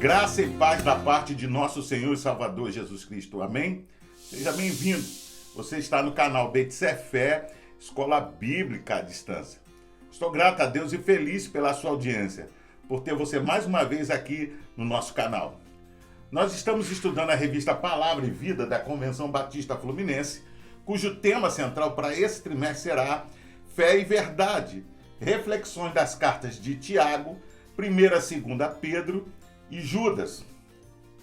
Graça e paz da parte de nosso Senhor e Salvador Jesus Cristo. Amém? Seja bem-vindo. Você está no canal Betissé Fé, Escola Bíblica à Distância. Estou grato a Deus e feliz pela sua audiência, por ter você mais uma vez aqui no nosso canal. Nós estamos estudando a revista Palavra e Vida da Convenção Batista Fluminense, cujo tema central para esse trimestre será Fé e Verdade, reflexões das cartas de Tiago, 1ª e 2ª Pedro e Judas.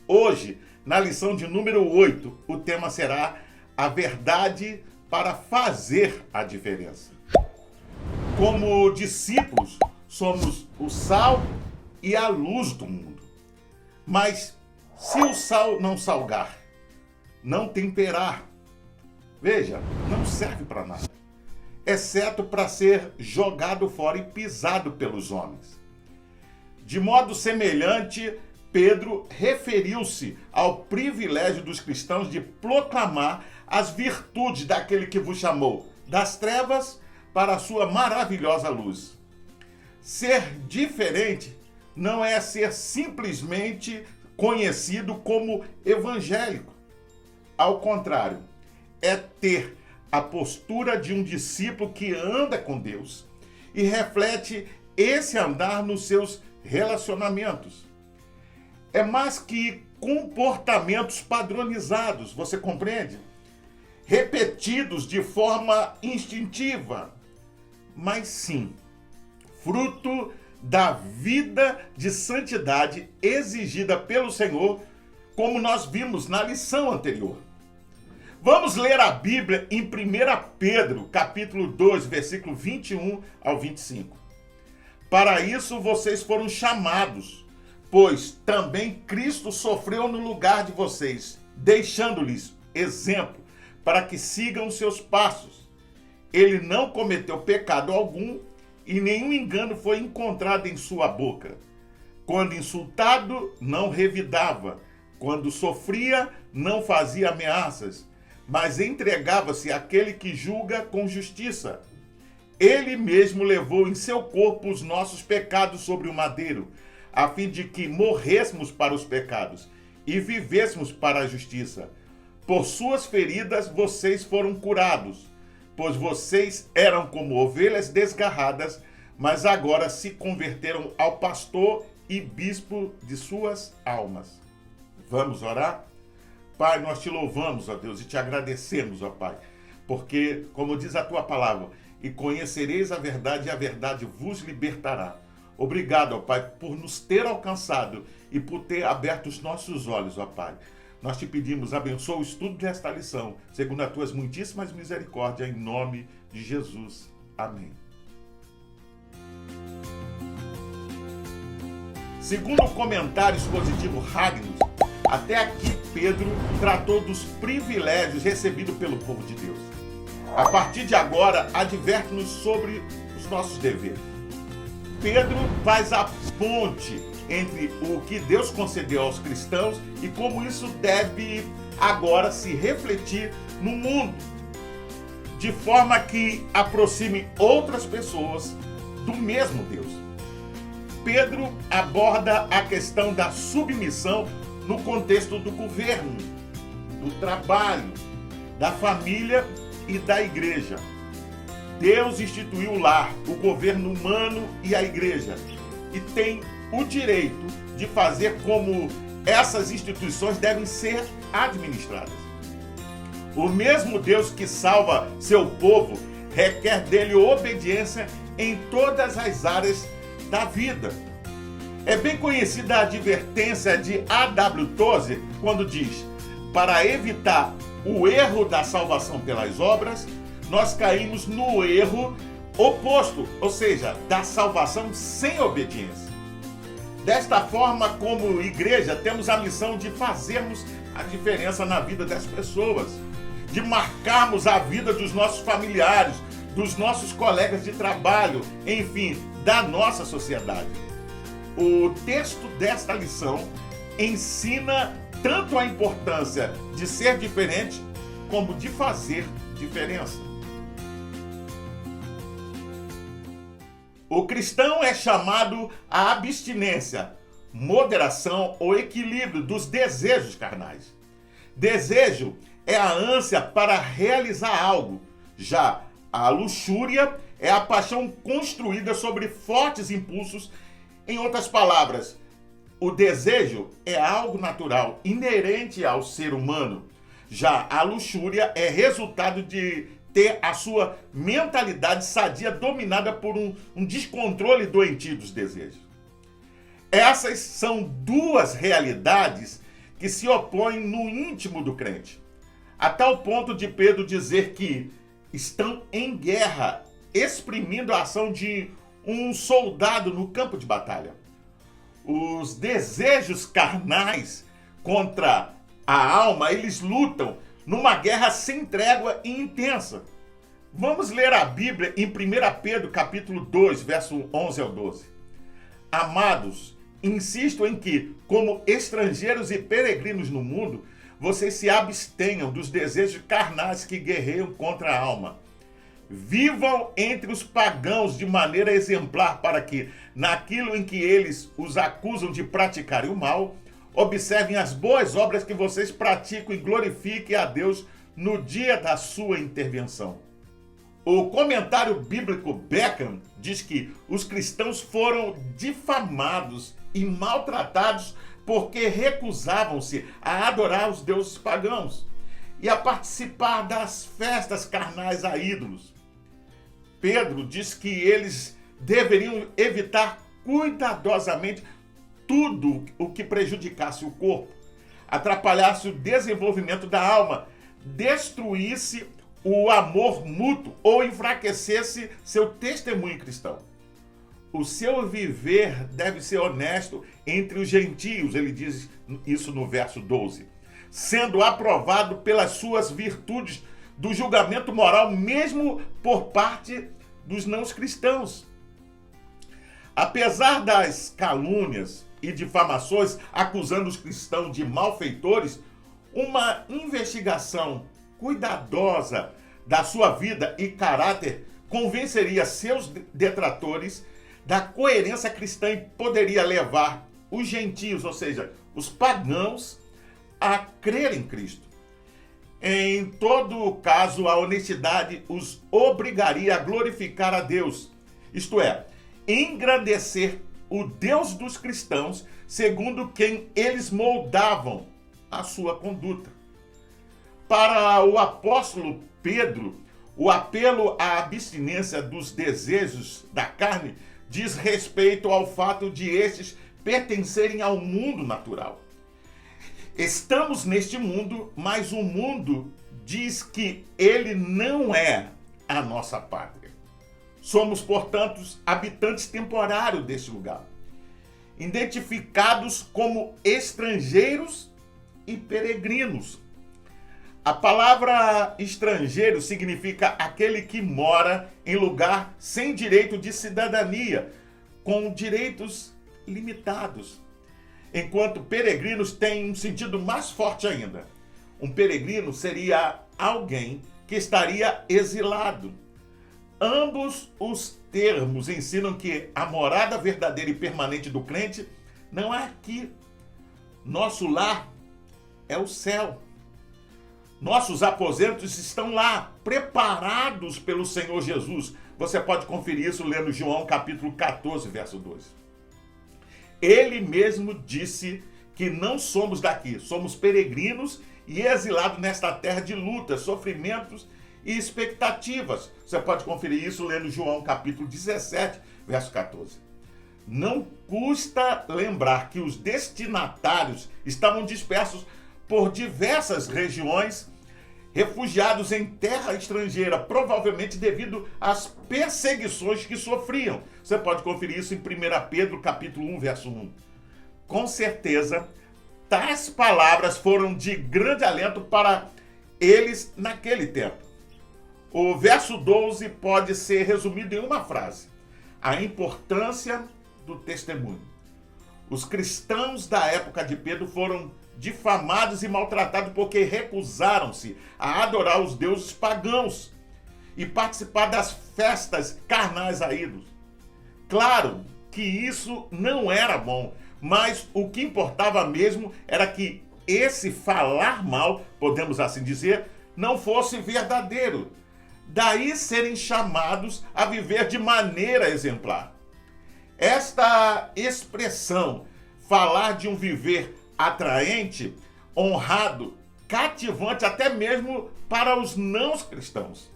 Hoje, na lição de número 8, o tema será a verdade para fazer a diferença. Como discípulos, somos o sal e a luz do mundo. Mas se o sal não salgar, não temperar, veja, não serve para nada, exceto para ser jogado fora e pisado pelos homens. De modo semelhante, Pedro referiu-se ao privilégio dos cristãos de proclamar as virtudes daquele que vos chamou das trevas para a sua maravilhosa luz. Ser diferente não é ser simplesmente conhecido como evangélico. Ao contrário, é ter a postura de um discípulo que anda com Deus e reflete esse andar nos seus relacionamentos. É mais que comportamentos padronizados, você compreende? Repetidos de forma instintiva, mas sim, fruto da vida de santidade exigida pelo Senhor, como nós vimos na lição anterior. Vamos ler a Bíblia em 1 Pedro, capítulo 2, versículo 21 ao 25. Para isso vocês foram chamados, pois também Cristo sofreu no lugar de vocês, deixando-lhes exemplo para que sigam seus passos. Ele não cometeu pecado algum e nenhum engano foi encontrado em sua boca. Quando insultado, não revidava. Quando sofria, não fazia ameaças, mas entregava-se àquele que julga com justiça. Ele mesmo levou em seu corpo os nossos pecados sobre o madeiro, a fim de que morrêssemos para os pecados e vivêssemos para a justiça. Por suas feridas vocês foram curados, pois vocês eram como ovelhas desgarradas, mas agora se converteram ao pastor e bispo de suas almas. Vamos orar? Pai, nós te louvamos, ó Deus, e te agradecemos, ó Pai, porque, como diz a tua palavra, e conhecereis a verdade, e a verdade vos libertará. Obrigado, ó Pai, por nos ter alcançado e por ter aberto os nossos olhos, ó Pai. Nós te pedimos, abençoa o estudo desta lição, segundo as tuas muitíssimas misericórdias, em nome de Jesus. Amém. Segundo o comentário expositivo Ragnus, até aqui Pedro tratou dos privilégios recebidos pelo povo de Deus. A partir de agora, adverte-nos sobre os nossos deveres. Pedro faz a ponte entre o que Deus concedeu aos cristãos e como isso deve agora se refletir no mundo, de forma que aproxime outras pessoas do mesmo Deus. Pedro aborda a questão da submissão no contexto do governo, do trabalho, da família e da igreja. Deus instituiu o lar, o governo humano e a igreja, e tem o direito de fazer como essas instituições devem ser administradas. O mesmo Deus que salva seu povo requer dele obediência em todas as áreas da vida. É bem conhecida a advertência de A.W. Tozer quando diz: para evitar o erro da salvação pelas obras, nós caímos no erro oposto, ou seja, da salvação sem obediência. Desta forma, como igreja, temos a missão de fazermos a diferença na vida das pessoas, de marcarmos a vida dos nossos familiares, dos nossos colegas de trabalho, enfim, da nossa sociedade. O texto desta lição ensina tanto a importância de ser diferente, como de fazer diferença. O cristão é chamado à abstinência, moderação ou equilíbrio dos desejos carnais. Desejo é a ânsia para realizar algo. Já a luxúria é a paixão construída sobre fortes impulsos. Em outras palavras, o desejo é algo natural, inerente ao ser humano. Já a luxúria é resultado de ter a sua mentalidade sadia dominada por um descontrole doentio dos desejos. Essas são duas realidades que se opõem no íntimo do crente, a tal ponto de Pedro dizer que estão em guerra, exprimindo a ação de um soldado no campo de batalha. Os desejos carnais contra a alma, eles lutam numa guerra sem trégua e intensa. Vamos ler a Bíblia em 1 Pedro capítulo 2, verso 11 ao 12. Amados, insisto em que, como estrangeiros e peregrinos no mundo, vocês se abstenham dos desejos carnais que guerreiam contra a alma. Vivam entre os pagãos de maneira exemplar para que, naquilo em que eles os acusam de praticarem o mal, observem as boas obras que vocês praticam e glorifiquem a Deus no dia da sua intervenção. O comentário bíblico Beckham diz que os cristãos foram difamados e maltratados porque recusavam-se a adorar os deuses pagãos e a participar das festas carnais a ídolos. Pedro diz que eles deveriam evitar cuidadosamente tudo o que prejudicasse o corpo, atrapalhasse o desenvolvimento da alma, destruísse o amor mútuo ou enfraquecesse seu testemunho cristão. O seu viver deve ser honesto entre os gentios, ele diz isso no verso 12, sendo aprovado pelas suas virtudes do julgamento moral, mesmo por parte dos não cristãos. Apesar das calúnias e difamações acusando os cristãos de malfeitores, uma investigação cuidadosa da sua vida e caráter convenceria seus detratores da coerência cristã e poderia levar os gentios, ou seja, os pagãos, a crer em Cristo. Em todo caso, a honestidade os obrigaria a glorificar a Deus, isto é, engrandecer o Deus dos cristãos segundo quem eles moldavam a sua conduta. Para o apóstolo Pedro, o apelo à abstinência dos desejos da carne diz respeito ao fato de estes pertencerem ao mundo natural. Estamos neste mundo, mas o mundo diz que ele não é a nossa pátria. Somos, portanto, habitantes temporários deste lugar, identificados como estrangeiros e peregrinos. A palavra estrangeiro significa aquele que mora em lugar sem direito de cidadania, com direitos limitados. Enquanto peregrinos têm um sentido mais forte ainda. Um peregrino seria alguém que estaria exilado. Ambos os termos ensinam que a morada verdadeira e permanente do crente não é aqui. Nosso lar é o céu. Nossos aposentos estão lá, preparados pelo Senhor Jesus. Você pode conferir isso lendo João capítulo 14, verso 2. Ele mesmo disse que não somos daqui, somos peregrinos e exilados nesta terra de lutas, sofrimentos e expectativas. Você pode conferir isso lendo João capítulo 17, verso 14. Não custa lembrar que os destinatários estavam dispersos por diversas regiões, refugiados em terra estrangeira, provavelmente devido às perseguições que sofriam. Você pode conferir isso em 1 Pedro capítulo 1, verso 1. Com certeza, tais palavras foram de grande alento para eles naquele tempo. O verso 12 pode ser resumido em uma frase: a importância do testemunho. Os cristãos da época de Pedro foram difamados e maltratados porque recusaram-se a adorar os deuses pagãos e participar das festas carnais a ídolos. Claro que isso não era bom, mas o que importava mesmo era que esse falar mal, podemos assim dizer, não fosse verdadeiro. Daí serem chamados a viver de maneira exemplar. Esta expressão, falar de um viver atraente, honrado, cativante até mesmo para os não cristãos.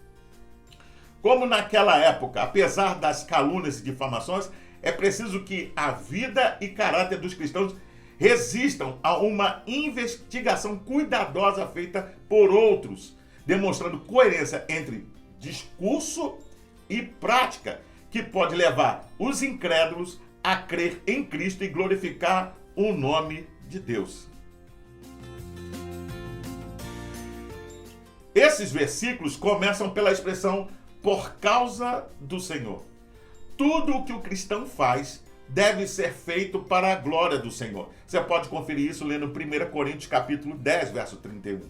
Como naquela época, apesar das calúnias e difamações, é preciso que a vida e caráter dos cristãos resistam a uma investigação cuidadosa feita por outros, demonstrando coerência entre discurso e prática, que pode levar os incrédulos a crer em Cristo e glorificar o nome de Deus. Esses versículos começam pela expressão por causa do Senhor. Tudo o que o cristão faz deve ser feito para a glória do Senhor. Você pode conferir isso lendo 1 Coríntios capítulo 10, verso 31.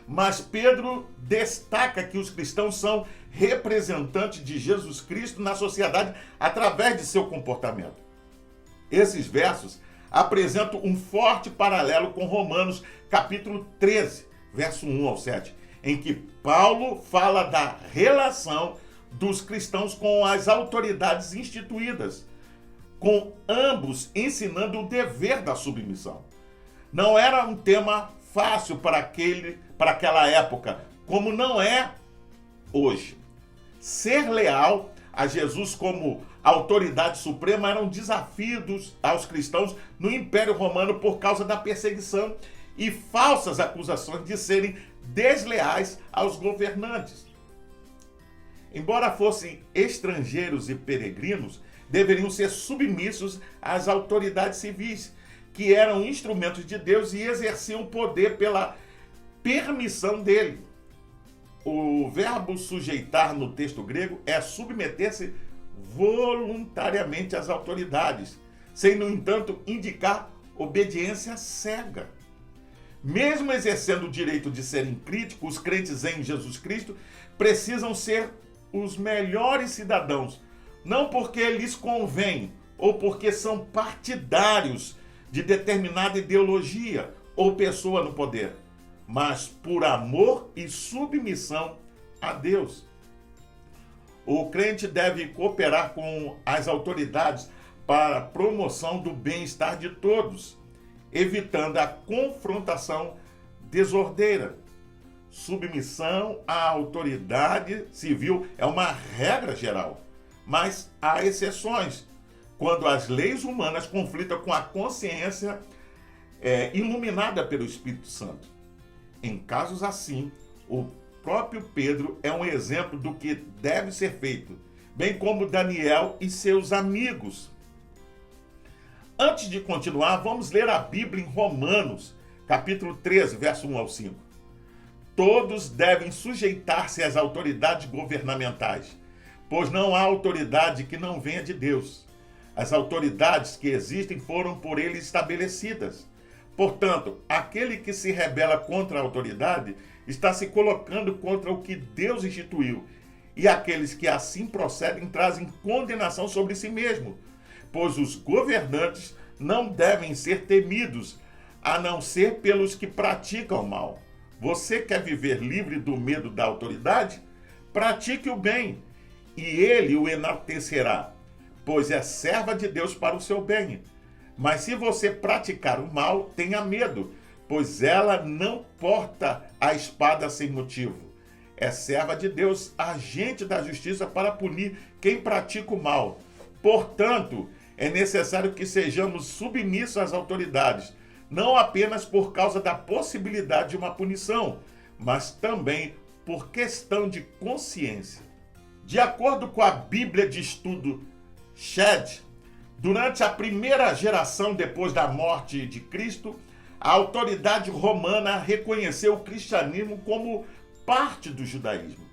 Mas Pedro destaca que os cristãos são representantes de Jesus Cristo na sociedade através de seu comportamento. Esses versos apresentam um forte paralelo com Romanos capítulo 13, verso 1 ao 7, em que Paulo fala da relação dos cristãos com as autoridades instituídas, com ambos ensinando o dever da submissão. Não era um tema fácil para aquela época, como não é hoje. Ser leal a Jesus como autoridade suprema era um desafio aos cristãos no Império Romano por causa da perseguição e falsas acusações de serem desleais aos governantes. Embora fossem estrangeiros e peregrinos, deveriam ser submissos às autoridades civis, que eram instrumentos de Deus e exerciam poder pela permissão dele. O verbo sujeitar no texto grego é submeter-se voluntariamente às autoridades, sem, no entanto, indicar obediência cega. Mesmo exercendo o direito de serem críticos, os crentes em Jesus Cristo precisam ser os melhores cidadãos, não porque lhes convém ou porque são partidários de determinada ideologia ou pessoa no poder, mas por amor e submissão a Deus. O crente deve cooperar com as autoridades para a promoção do bem-estar de todos, evitando a confrontação desordeira. Submissão à autoridade civil é uma regra geral, mas há exceções, quando as leis humanas conflitam com a consciência iluminada pelo Espírito Santo. Em casos assim, o próprio Pedro é um exemplo do que deve ser feito, bem como Daniel e seus amigos. Antes de continuar, vamos ler a Bíblia em Romanos, capítulo 13, verso 1 ao 5. Todos devem sujeitar-se às autoridades governamentais, pois não há autoridade que não venha de Deus. As autoridades que existem foram por ele estabelecidas. Portanto, aquele que se rebela contra a autoridade está se colocando contra o que Deus instituiu, e aqueles que assim procedem trazem condenação sobre si mesmo, pois os governantes não devem ser temidos, a não ser pelos que praticam o mal. Você quer viver livre do medo da autoridade? Pratique o bem, e ele o enaltecerá, pois é serva de Deus para o seu bem. Mas se você praticar o mal, tenha medo, pois ela não porta a espada sem motivo. É serva de Deus, agente da justiça para punir quem pratica o mal. Portanto, é necessário que sejamos submissos às autoridades, não apenas por causa da possibilidade de uma punição, mas também por questão de consciência. De acordo com a Bíblia de Estudo Shed, durante a primeira geração depois da morte de Cristo, a autoridade romana reconheceu o cristianismo como parte do judaísmo,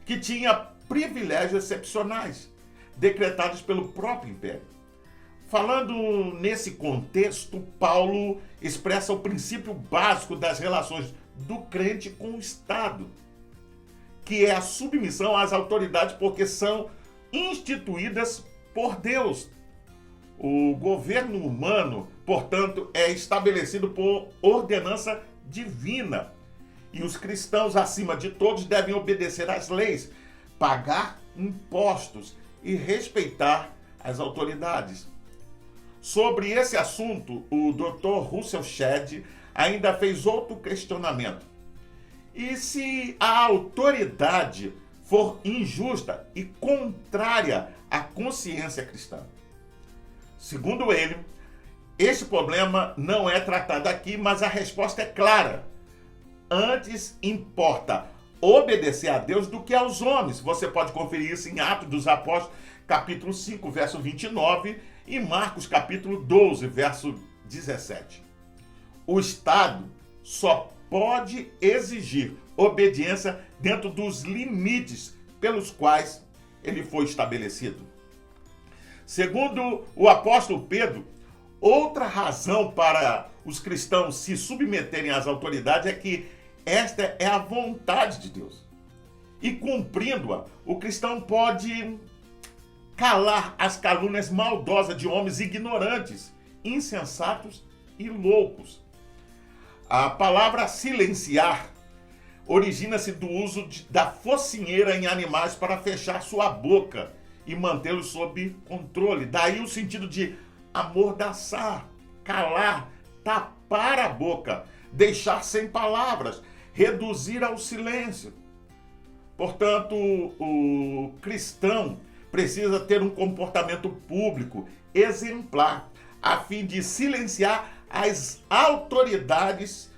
que tinha privilégios excepcionais, decretados pelo próprio império. Falando nesse contexto, Paulo expressa o princípio básico das relações do crente com o Estado, que é a submissão às autoridades porque são instituídas por Deus. O governo humano, portanto, é estabelecido por ordenança divina. E os cristãos, acima de todos, devem obedecer às leis, pagar impostos e respeitar as autoridades. Sobre esse assunto, o Dr. Russell Shedd ainda fez outro questionamento. E se a autoridade for injusta e contrária à consciência cristã? Segundo ele, este problema não é tratado aqui, mas a resposta é clara. Antes importa obedecer a Deus do que aos homens. Você pode conferir isso em Atos dos Apóstolos, capítulo 5, verso 29, e Marcos, capítulo 12, verso 17. O Estado só pode exigir obediência dentro dos limites pelos quais ele foi estabelecido. Segundo o apóstolo Pedro, outra razão para os cristãos se submeterem às autoridades é que esta é a vontade de Deus. E cumprindo-a, o cristão pode calar as calúnias maldosas de homens ignorantes, insensatos e loucos. A palavra silenciar origina-se do uso da focinheira em animais para fechar sua boca e mantê-los sob controle. Daí o sentido de amordaçar, calar, tapar a boca, deixar sem palavras, reduzir ao silêncio. Portanto, o cristão precisa ter um comportamento público exemplar, a fim de silenciar as autoridades,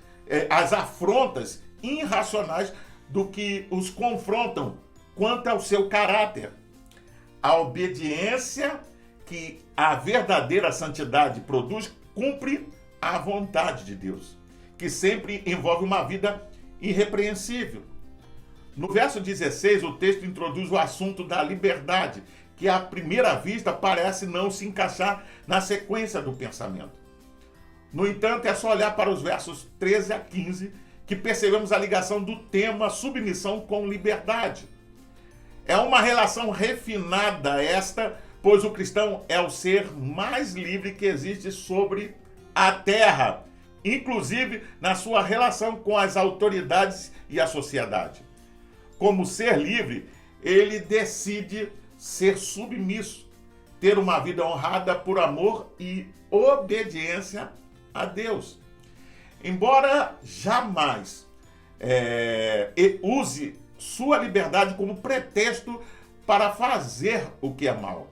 as afrontas irracionais do que os confrontam quanto ao seu caráter. A obediência que a verdadeira santidade produz cumpre a vontade de Deus, que sempre envolve uma vida irrepreensível. No verso 16, o texto introduz o assunto da liberdade, que à primeira vista parece não se encaixar na sequência do pensamento. No entanto, é só olhar para os versos 13 a 15 que percebemos a ligação do tema submissão com liberdade. É uma relação refinada esta, pois o cristão é o ser mais livre que existe sobre a terra, inclusive na sua relação com as autoridades e a sociedade. Como ser livre, ele decide ser submisso, ter uma vida honrada por amor e obediência a Deus. Embora jamais use sua liberdade como pretexto para fazer o que é mal.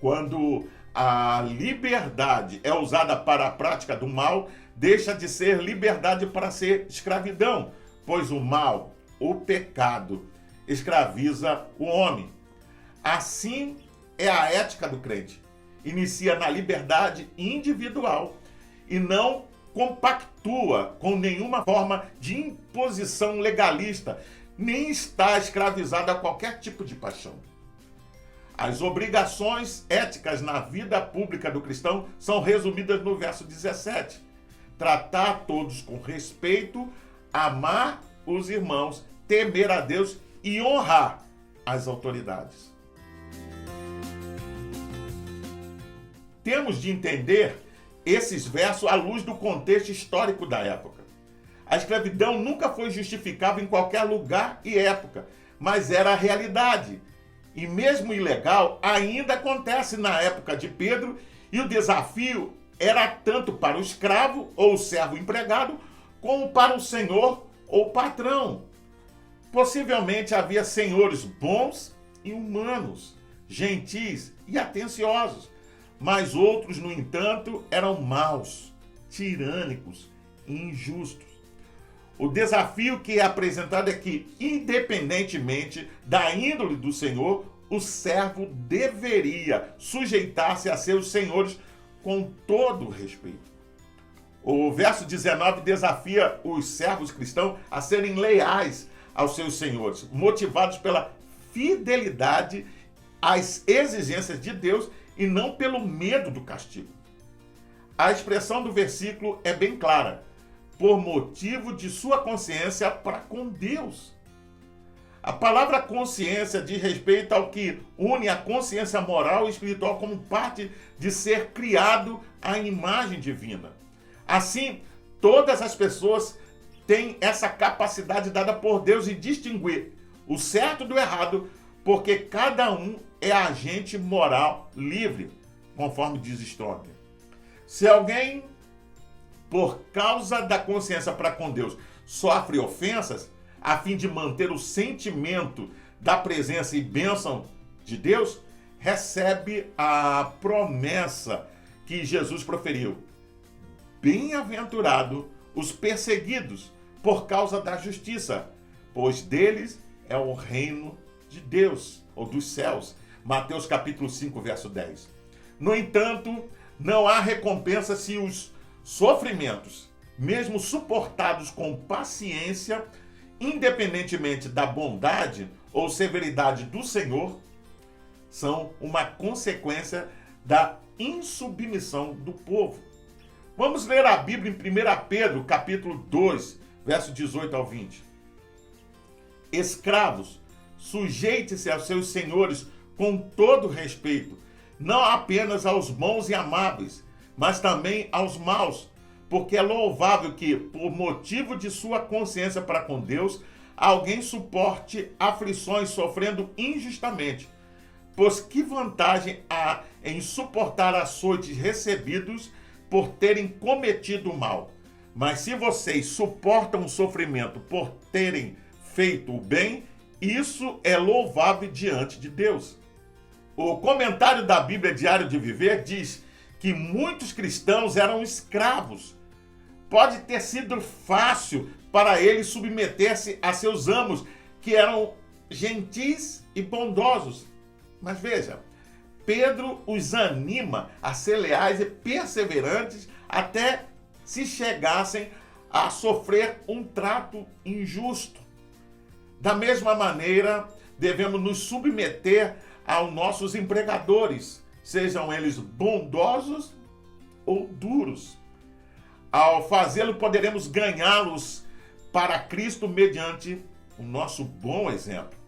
Quando a liberdade é usada para a prática do mal, deixa de ser liberdade para ser escravidão, pois o mal, o pecado, escraviza o homem. Assim é a ética do crente. Inicia na liberdade individual e não compactua com nenhuma forma de imposição legalista, nem está escravizado a qualquer tipo de paixão. As obrigações éticas na vida pública do cristão são resumidas no verso 17. Tratar todos com respeito, amar os irmãos, temer a Deus e honrar as autoridades. Temos de entender esses versos à luz do contexto histórico da época. A escravidão nunca foi justificável em qualquer lugar e época, mas era a realidade. E mesmo ilegal, ainda acontece na época de Pedro, e o desafio era tanto para o escravo ou o servo empregado, como para o senhor ou patrão. Possivelmente havia senhores bons e humanos, gentis e atenciosos, mas outros, no entanto, eram maus, tirânicos e injustos. O desafio que é apresentado é que, independentemente da índole do senhor, o servo deveria sujeitar-se a seus senhores com todo o respeito. O verso 19 desafia os servos cristãos a serem leais aos seus senhores, motivados pela fidelidade às exigências de Deus e não pelo medo do castigo. A expressão do versículo é bem clara: por motivo de sua consciência para com Deus. A palavra consciência diz respeito ao que une a consciência moral e espiritual como parte de ser criado à imagem divina. Assim, todas as pessoas têm essa capacidade dada por Deus de distinguir o certo do errado, porque cada um é agente moral livre, conforme diz Strong. Se alguém, por causa da consciência para com Deus, sofre ofensas, a fim de manter o sentimento da presença e bênção de Deus, recebe a promessa que Jesus proferiu. Bem-aventurado os perseguidos por causa da justiça, pois deles é o reino de Deus, ou dos céus. Mateus capítulo 5, verso 10. No entanto, não há recompensa se os sofrimentos, mesmo suportados com paciência, independentemente da bondade ou severidade do Senhor, são uma consequência da insubmissão do povo. Vamos ler a Bíblia em 1 Pedro, capítulo 2, verso 18 ao 20. Escravos, sujeite-se aos seus senhores com todo respeito, não apenas aos bons e amáveis, mas também aos maus, porque é louvável que, por motivo de sua consciência para com Deus, alguém suporte aflições sofrendo injustamente. Pois que vantagem há em suportar açoites recebidos por terem cometido o mal? Mas se vocês suportam o sofrimento por terem feito o bem, isso é louvável diante de Deus. O comentário da Bíblia Diário de Viver diz que muitos cristãos eram escravos. Pode ter sido fácil para eles submeter-se a seus amos, que eram gentis e bondosos. Mas veja, Pedro os anima a ser leais e perseverantes até se chegassem a sofrer um trato injusto. Da mesma maneira, devemos nos submeter aos nossos empregadores, sejam eles bondosos ou duros. Ao fazê-lo, poderemos ganhá-los para Cristo mediante o nosso bom exemplo.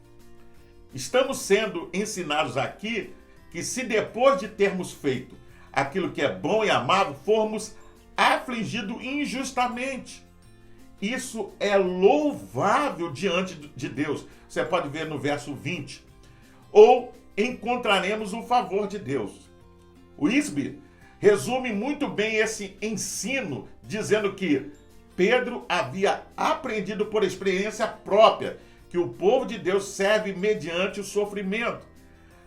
Estamos sendo ensinados aqui que se depois de termos feito aquilo que é bom e amável, formos afligidos injustamente, isso é louvável diante de Deus. Você pode ver no verso 20. Ou encontraremos o favor de Deus. O Isby resume muito bem esse ensino, dizendo que Pedro havia aprendido por experiência própria que o povo de Deus serve mediante o sofrimento.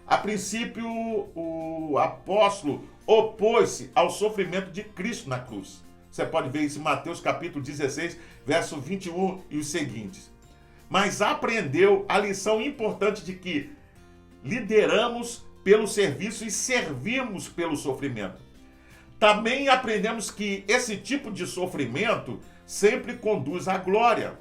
A princípio, o apóstolo opôs-se ao sofrimento de Cristo na cruz. Você pode ver isso em Mateus capítulo 16, verso 21 e os seguintes. Mas aprendeu a lição importante de que lideramos pelo serviço e servimos pelo sofrimento. Também aprendemos que esse tipo de sofrimento sempre conduz à glória.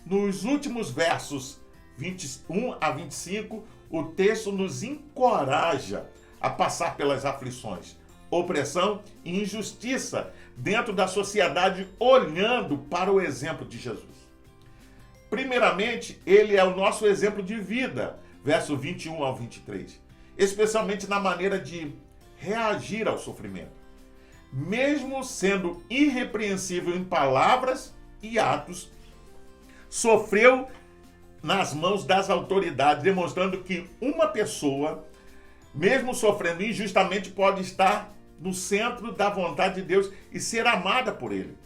Nos últimos versos 21 a 25, o texto nos encoraja a passar pelas aflições, opressão e injustiça dentro da sociedade, olhando para o exemplo de Jesus. Primeiramente, ele é o nosso exemplo de vida, verso 21 ao 23, especialmente na maneira de reagir ao sofrimento. Mesmo sendo irrepreensível em palavras e atos, sofreu nas mãos das autoridades, demonstrando que uma pessoa, mesmo sofrendo injustamente, pode estar no centro da vontade de Deus e ser amada por ele.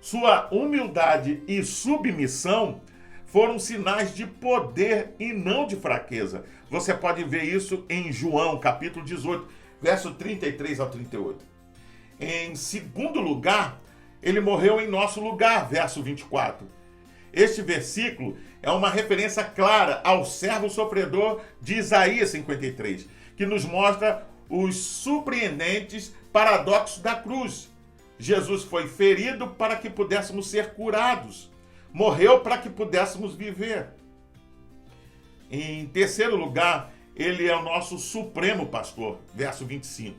Sua humildade e submissão foram sinais de poder e não de fraqueza. Você pode ver isso em João, capítulo 18, verso 33 ao 38. Em segundo lugar, ele morreu em nosso lugar, verso 24. Este versículo é uma referência clara ao servo sofredor de Isaías 53, que nos mostra os surpreendentes paradoxos da cruz. Jesus foi ferido para que pudéssemos ser curados. Morreu para que pudéssemos viver. Em terceiro lugar, ele é o nosso supremo pastor, verso 25.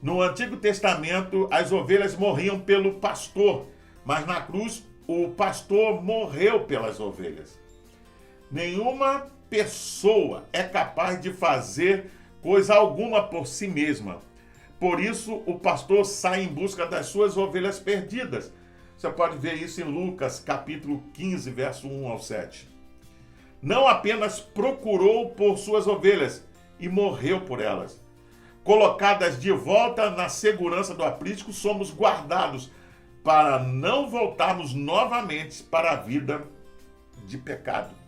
No Antigo Testamento, as ovelhas morriam pelo pastor, mas na cruz, o pastor morreu pelas ovelhas. Nenhuma pessoa é capaz de fazer coisa alguma por si mesma. Por isso, o pastor sai em busca das suas ovelhas perdidas. Você pode ver isso em Lucas, capítulo 15, verso 1 ao 7. Não apenas procurou por suas ovelhas e morreu por elas. Colocadas de volta na segurança do aprisco, somos guardados para não voltarmos novamente para a vida de pecado.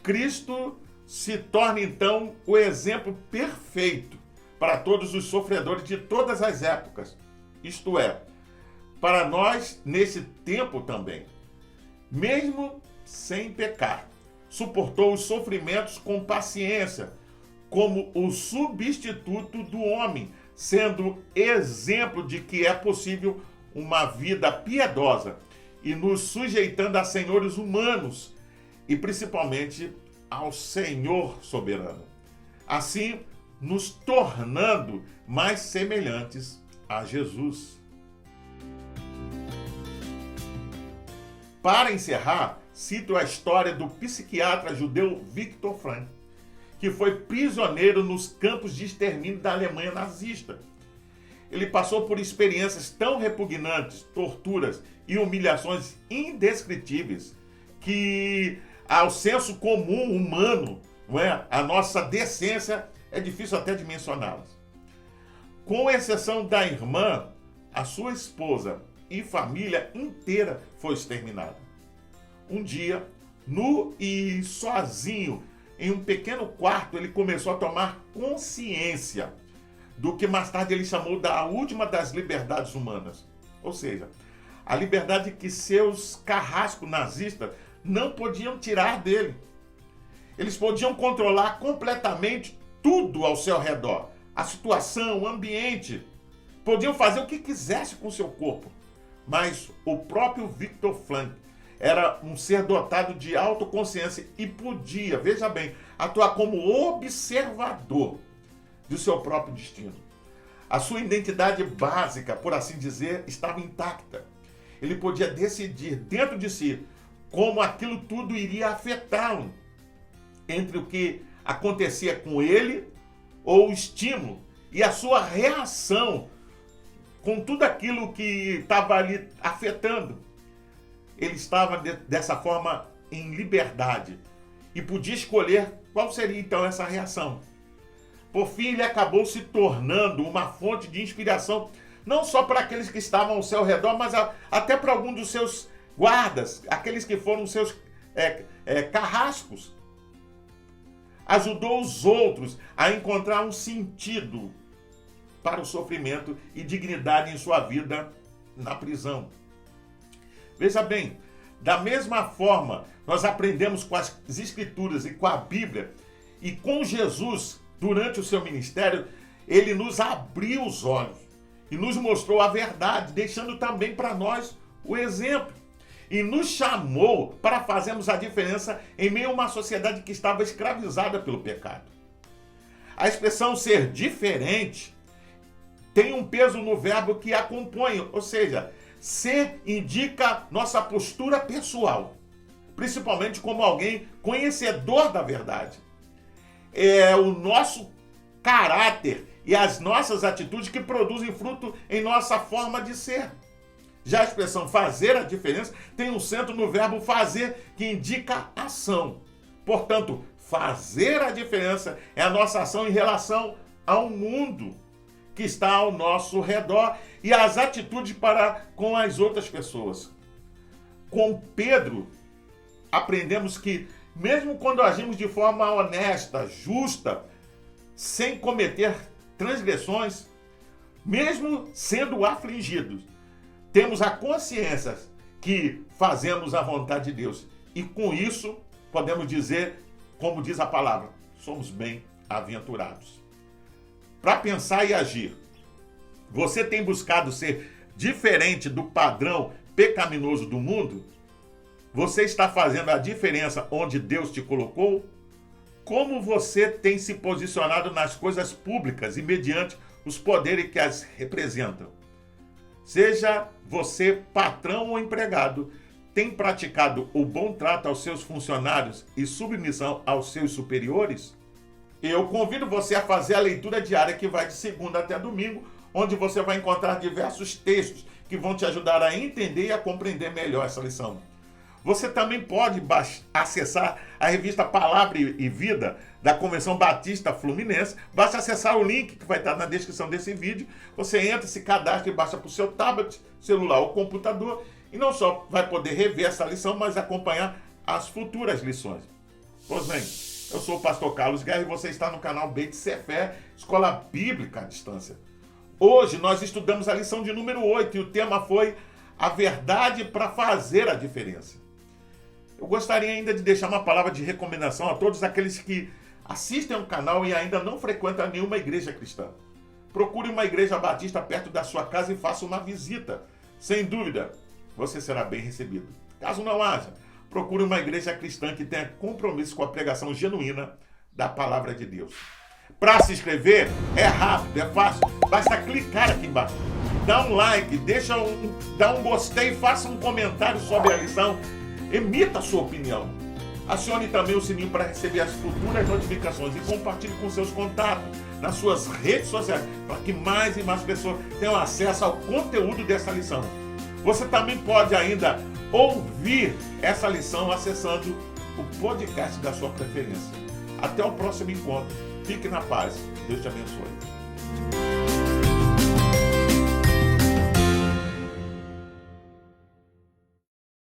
Cristo se torna então o exemplo perfeito para todos os sofredores de todas as épocas. Isto é, para nós nesse tempo também. Mesmo sem pecar, suportou os sofrimentos com paciência, como o substituto do homem, sendo exemplo de que é possível uma vida piedosa e nos sujeitando a senhores humanos e principalmente ao Senhor soberano. Assim, nos tornando mais semelhantes a Jesus. Para encerrar, cito a história do psiquiatra judeu Viktor Frankl, que foi prisioneiro nos campos de extermínio da Alemanha nazista. Ele passou por experiências tão repugnantes, torturas e humilhações indescritíveis, que ao senso comum humano, não é? A nossa decência é difícil até de mencioná-las. Com exceção da irmã, a sua esposa e família inteira foi exterminada. Um dia, nu e sozinho, em um pequeno quarto, ele começou a tomar consciência do que mais tarde ele chamou da última das liberdades humanas. Ou seja, a liberdade que seus carrascos nazistas não podiam tirar dele. Eles podiam controlar completamente tudo ao seu redor. A situação, o ambiente. Podiam fazer o que quisesse com o seu corpo. Mas o próprio Viktor Frankl era um ser dotado de autoconsciência e podia, veja bem, atuar como observador do seu próprio destino. A sua identidade básica, por assim dizer, estava intacta. Ele podia decidir dentro de si como aquilo tudo iria afetá-lo, entre o que acontecia com ele ou o estímulo e a sua reação com tudo aquilo que estava ali afetando. Ele estava dessa forma em liberdade e podia escolher qual seria então essa reação. Por fim, ele acabou se tornando uma fonte de inspiração, não só para aqueles que estavam ao seu redor, mas até para alguns dos seus guardas, aqueles que foram seus carrascos. Ajudou os outros a encontrar um sentido para o sofrimento e dignidade em sua vida na prisão. Veja bem, da mesma forma, nós aprendemos com as Escrituras e com a Bíblia, e com Jesus, durante o seu ministério, ele nos abriu os olhos e nos mostrou a verdade, deixando também para nós o exemplo. E nos chamou para fazermos a diferença em meio a uma sociedade que estava escravizada pelo pecado. A expressão ser diferente tem um peso no verbo que a compõe, ou seja, ser indica nossa postura pessoal, principalmente como alguém conhecedor da verdade. É o nosso caráter e as nossas atitudes que produzem fruto em nossa forma de ser. Já a expressão fazer a diferença tem um centro no verbo fazer, que indica ação. Portanto, fazer a diferença é a nossa ação em relação ao mundo que está ao nosso redor e as atitudes para com as outras pessoas. Com Pedro, aprendemos que mesmo quando agimos de forma honesta, justa, sem cometer transgressões, mesmo sendo afligidos, temos a consciência que fazemos a vontade de Deus. E com isso, podemos dizer, como diz a palavra, somos bem-aventurados. Para pensar e agir, você tem buscado ser diferente do padrão pecaminoso do mundo? Você está fazendo a diferença onde Deus te colocou? Como você tem se posicionado nas coisas públicas e mediante os poderes que as representam? Seja você patrão ou empregado, tem praticado o bom trato aos seus funcionários e submissão aos seus superiores? Eu convido você a fazer a leitura diária que vai de segunda até domingo, onde você vai encontrar diversos textos que vão te ajudar a entender e a compreender melhor essa lição. Você também pode acessar a revista Palavra e Vida da Convenção Batista Fluminense. Basta acessar o link que vai estar na descrição desse vídeo. Você entra, se cadastra e baixa para o seu tablet, celular ou computador. E não só vai poder rever essa lição, mas acompanhar as futuras lições. Pois bem, eu sou o pastor Carlos Guerra e você está no canal BTCFé, Escola Bíblica à Distância. Hoje nós estudamos a lição de número 8 e o tema foi a verdade para fazer a diferença. Eu gostaria ainda de deixar uma palavra de recomendação a todos aqueles que assistem ao canal e ainda não frequentam nenhuma igreja cristã. Procure uma igreja batista perto da sua casa e faça uma visita. Sem dúvida, você será bem recebido. Caso não haja, procure uma igreja cristã que tenha compromisso com a pregação genuína da palavra de Deus. Para se inscrever, é rápido, é fácil. Basta clicar aqui embaixo. Dá um like, dá um gostei, faça um comentário sobre a lição. Emita a sua opinião. Acione também o sininho para receber as futuras notificações e compartilhe com seus contatos nas suas redes sociais para que mais e mais pessoas tenham acesso ao conteúdo dessa lição. Você também pode ainda ouvir essa lição acessando o podcast da sua preferência. Até o próximo encontro. Fique na paz. Deus te abençoe.